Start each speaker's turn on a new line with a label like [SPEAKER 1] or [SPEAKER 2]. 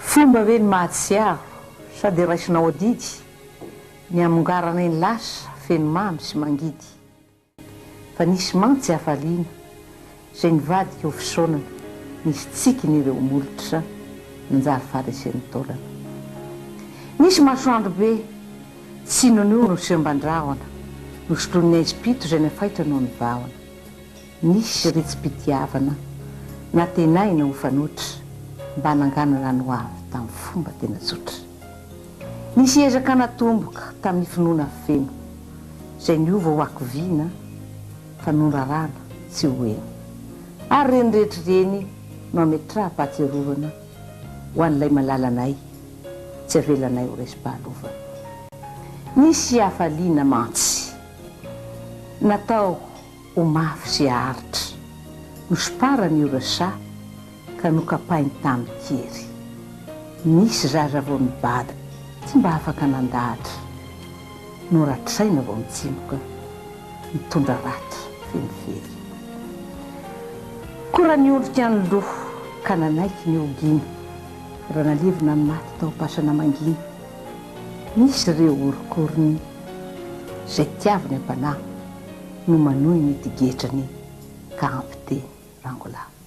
[SPEAKER 1] Fomba ve ny mahatsiaro sady raisinao adidy ny amongarana ny lasa feno mamy sy mangidy fa nisy mantsy hafaliana izay nivadika ho fisaonana nisy tsikiny ireo molotra nanjary faharesen'ny taolana nisy masoandro be tsy inonio no semban-drahona nosolonin'ny aizipito izay nafaitra no ny vahona nisy retsipitiavana natenaina ho fanotra mba nanganana no avy tamin'ny fomba tena tsotra nisy ezaka natomboka tamin'ny finoana feno izay niova ho akoviana fa nonrarana tsy hoena ary reny rehetra reny no ametraha-pahatsiarovana ho an'ilay malalanay tsy avelanay ho resy-pahalovana nisy hafaliana mantsy natao ho mafy sy haharitra nosopara ny orasa ka nokapainy tamin'ny kery nisy zaza vao mibady tsy mba afaka nandahatra no ratraina vao mitsimoka mitondra ratra fenifery koa raha niondrika ny loho ka nanaiky ny ogina raha nalevina ny maty tao pasana mangina nisy ireo orokorony izay tiaviny am-panahy no manohy ny digetrany ka ampiteny rangolahy